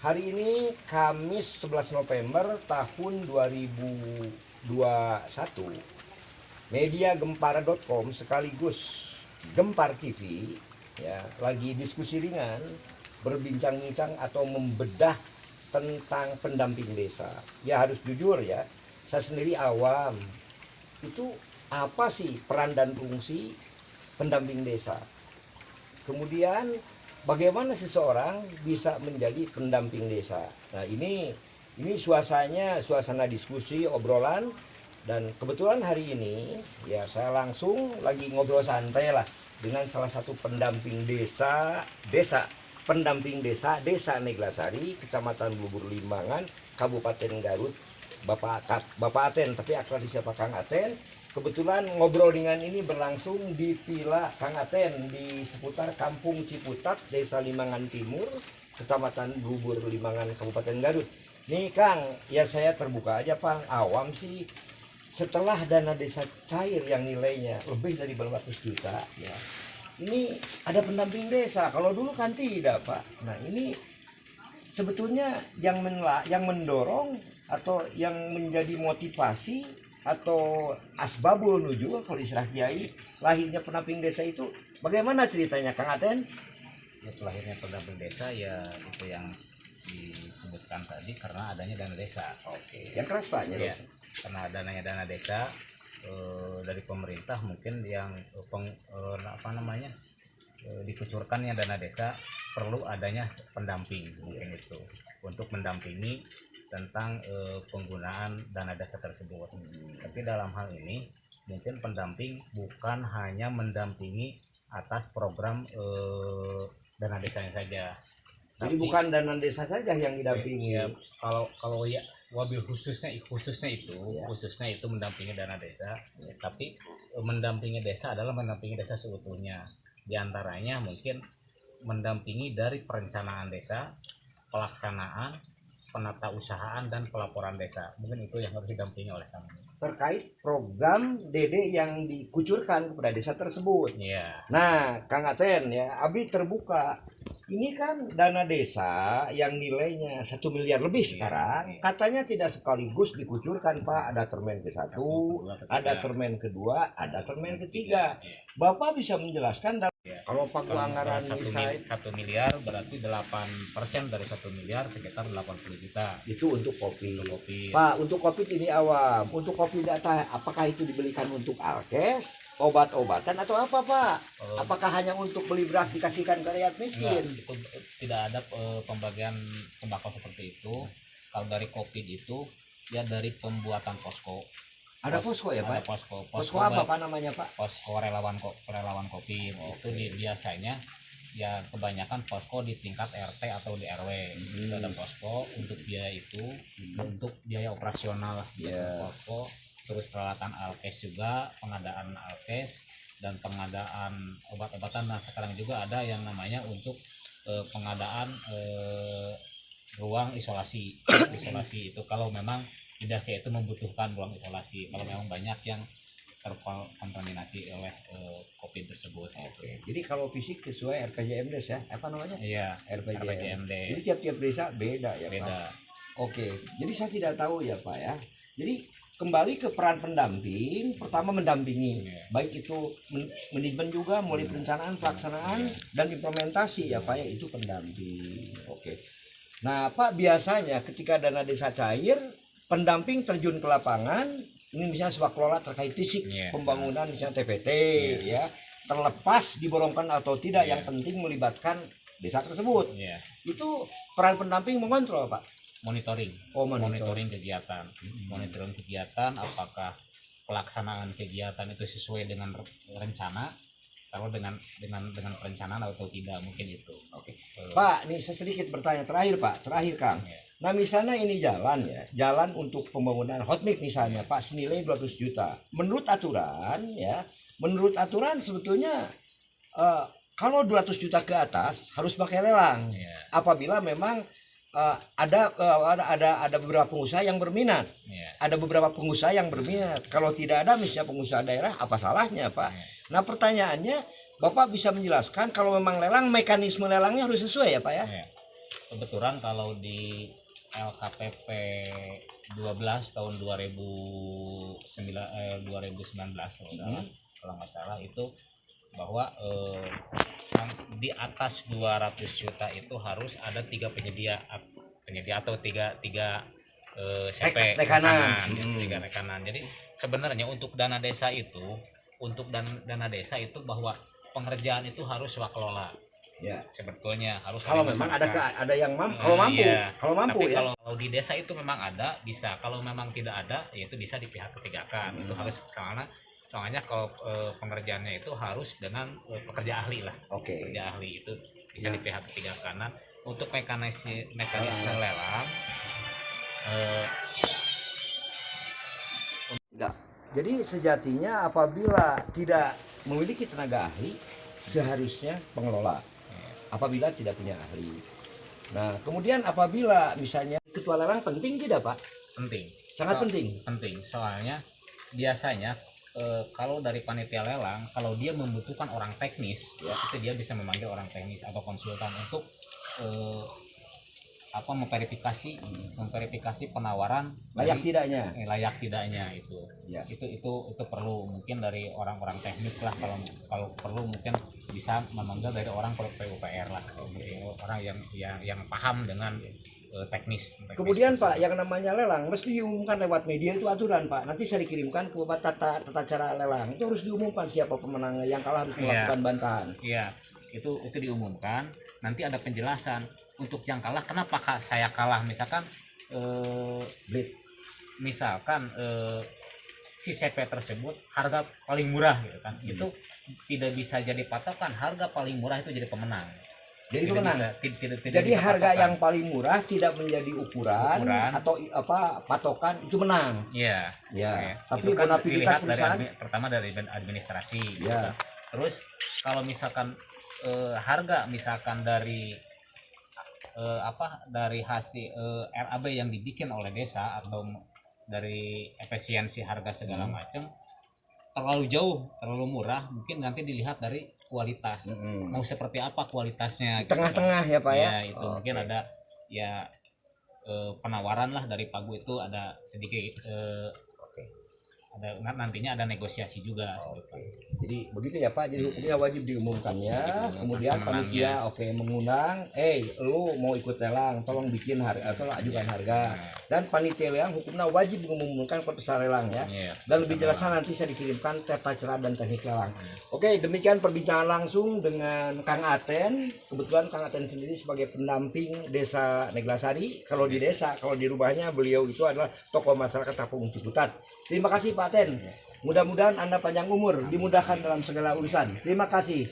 Hari ini Kamis 11 November tahun 2021. Media Gempara.com sekaligus Gempar TV ya lagi diskusi ringan, berbincang-bincang atau membedah tentang pendamping desa. Ya harus jujur ya, saya sendiri awam. Itu apa sih peran dan fungsi pendamping desa? Kemudian bagaimana seseorang bisa menjadi pendamping desa? Nah, ini suasana diskusi, obrolan, dan kebetulan hari ini ya saya langsung lagi ngobrol santai lah dengan salah satu pendamping desa Desa Neglasari, Kecamatan Blubur Limbangan, Kabupaten Garut, Bapak Aten, tapi akrab disapa Kang Aten. Kebetulan ngobrol dengan ini berlangsung di Villa Kang Aten di seputar Kampung Ciputat, Desa Limbangan Timur, Kecamatan Blubur Limbangan, Kabupaten Garut. Nih Kang, ya saya terbuka aja Pang, awam sih. Setelah dana desa cair yang nilainya lebih dari berratus juta, ya ini ada pendamping desa. Kalau dulu kan tidak Pak. Nah ini sebetulnya yang mendorong atau yang menjadi motivasi atau asbabul nujul kalau istilah kiai lahirnya pendamping desa itu bagaimana ceritanya Kang Aten? Ya, lahirnya pendamping desa ya itu yang disebutkan tadi karena adanya dana desa. Oke. Yang keras Pak ya. Karena adanya dana desa dari pemerintah mungkin yang dikucurkannya dana desa perlu adanya pendamping mungkin itu untuk mendampingi tentang penggunaan dana desa tersebut. Tapi dalam hal ini mungkin pendamping bukan hanya mendampingi atas program dana desanya saja. Jadi bukan dana desa saja yang didampingi. Ya, kalau ya wabil khususnya itu mendampingi dana desa. Ya, tapi mendampingi desa adalah mendampingi desa seutuhnya. Di antaranya mungkin mendampingi dari perencanaan desa, pelaksanaan, penata usahaan dan pelaporan desa. Mungkin itu yang harus didampingi oleh kami. Terkait program DD yang dikucurkan kepada desa tersebut. Yeah. Nah, Kang Aten ya, Abdi terbuka. Ini kan dana desa yang nilainya 1 miliar lebih sekarang. Katanya tidak sekaligus dikucurkan Pak. Ada termen ke-1, ada termen kedua, ada termen ketiga. Bapak bisa menjelaskan kalau Pak anggaran 1 miliar berarti 8% dari 1 miliar sekitar 80 juta. Itu untuk kopi. Kopi. Pak, untuk kopi ini awam. Untuk kopi data apakah itu dibelikan untuk alkes, obat-obatan atau apa Pak? Apakah hanya untuk beli beras dikasihkan ke rakyat miskin? Itu tidak ada pembagian sembako seperti itu. Kalau dari kopi itu ya dari pembuatan posko. Ada posko ya Pak? Ada posko apa Pak namanya Pak? Posko relawan kopi. Itu biasanya ya kebanyakan posko di tingkat RT atau di RW. Itu ada posko untuk biaya itu, untuk biaya operasional posko, terus peralatan alkes juga, pengadaan alkes dan pengadaan obat-obatan. Nah sekarang juga ada yang namanya untuk pengadaan ruang isolasi itu kalau memang di desa itu membutuhkan ruang isolasi, kalau memang banyak yang terkontaminasi oleh COVID tersebut. Oke. Jadi kalau fisik sesuai RPJMD ya, apa namanya? Iya, RPJMD. Jadi tiap-tiap desa beda ya beda. Pak? Oke, jadi saya tidak tahu ya Pak ya. Jadi kembali ke peran pendamping, pertama mendampingi, baik itu manajemen juga, mulai perencanaan, pelaksanaan, dan implementasi ya Pak ya, itu pendamping. Oke. Nah Pak, biasanya ketika dana desa cair, pendamping terjun ke lapangan, ini misalnya swaklola terkait fisik, pembangunan misalnya TPT, ya, terlepas diborongkan atau tidak, yang penting melibatkan desa tersebut. Itu peran pendamping mengontrol Pak. Monitoring. Monitoring kegiatan. Monitoring kegiatan apakah pelaksanaan kegiatan itu sesuai dengan rencana, kalau dengan perencanaan atau tidak, mungkin itu. Oke. Pak, nih saya sedikit bertanya terakhir Kang. Nah misalnya ini jalan untuk pembangunan hotmix misalnya Pak senilai 200 juta. Menurut aturan sebetulnya kalau 200 juta ke atas harus pakai lelang. Apabila memang ada beberapa pengusaha yang berminat. Ada beberapa pengusaha yang berminat. Kalau tidak ada misalnya pengusaha daerah, apa salahnya Pak? Nah pertanyaannya, Bapak bisa menjelaskan kalau memang lelang, mekanisme lelangnya harus sesuai ya Pak ya? kebetulan kalau di LKPP 12 tahun 2019 kalau nggak salah itu bahwa yang di atas 200 juta itu harus ada 3 penyedia atau tiga CP rekanan. tiga rekanan. Jadi sebenarnya untuk dana desa itu dana desa itu bahwa pengerjaan itu harus swakelola. Ya. Sebetulnya harus Kalau memang ada yang kalau mampu, iya. kalau mampu Tapi ya. kalau di desa itu memang ada bisa, kalau memang tidak ada ya itu bisa di pihak ketiga kan. Itu harus soalnya kalau pengerjaannya itu harus dengan pekerja ahli lah. Oke. Pekerja ahli itu bisa di pihak ketiga kanan. Untuk mekanisme lelang Enggak. Jadi sejatinya apabila tidak memiliki tenaga ahli, seharusnya pengelola. Apabila tidak punya ahli. Nah, kemudian apabila misalnya ketua lelang penting tidak, Pak? penting. Sangat penting. Penting. Soalnya biasanya kalau dari panitia lelang, kalau dia membutuhkan orang teknis, ya itu dia bisa memanggil orang teknis atau konsultan untuk memverifikasi penawaran Layak dari, tidaknya. layak tidaknya itu. Ya. Itu perlu mungkin dari orang-orang teknik lah, kalau perlu mungkin bisa memanggil dari orang PUPR lah, orang yang paham dengan teknis. Kemudian Pak, yang namanya lelang mesti diumumkan lewat media, itu aturan Pak. Nanti saya dikirimkan ke tata cara lelang. Itu harus diumumkan siapa pemenangnya, yang kalah harus melakukan bantahan. Iya, itu diumumkan. Nanti ada penjelasan untuk yang kalah kenapa saya kalah, misalkan si CP tersebut harga paling murah gitu kan. Itu tidak bisa jadi patokan, harga paling murah itu jadi pemenang. Jadi pemenang. Tidak Jadi bisa harga patokan. yang paling murah tidak menjadi ukuran. Atau patokan, itu menang. Iya. Ya. Tapi Itu kan bonafidilitas dilihat perusahaan pertama dari administrasi. Ya. Gitu kan. Terus kalau misalkan harga misalkan dari dari hasil RAB yang dibikin oleh desa atau dari efisiensi harga segala macam terlalu jauh, terlalu murah, mungkin nanti dilihat dari kualitas. Mau seperti apa kualitasnya? tengah-tengah ya Pak ya. Ya, itu mungkin ada ya penawaran lah dari Pagu itu ada sedikit ada nantinya ada negosiasi juga. Jadi begitu ya Pak. Jadi hukumnya wajib diumumkannya. Kemudian panitia mengundang, lu mau ikut lelang, tolong bikin harga atau ajukan harga. Dan panitia lelang hukumnya wajib mengumumkan peserta lelang ya. Dan lebih jelasnya nanti saya dikirimkan tata cara dan teknik lelang. Oke, demikian perbincangan langsung dengan Kang Aten. Kebetulan Kang Aten sendiri sebagai pendamping Desa Neglasari. Kalau di desa, kalau di rumahnya beliau itu adalah tokoh masyarakat Tapung Ciputat. Terima kasih Pak Aten. Mudah-mudahan Anda panjang umur, dimudahkan dalam segala urusan. Terima kasih.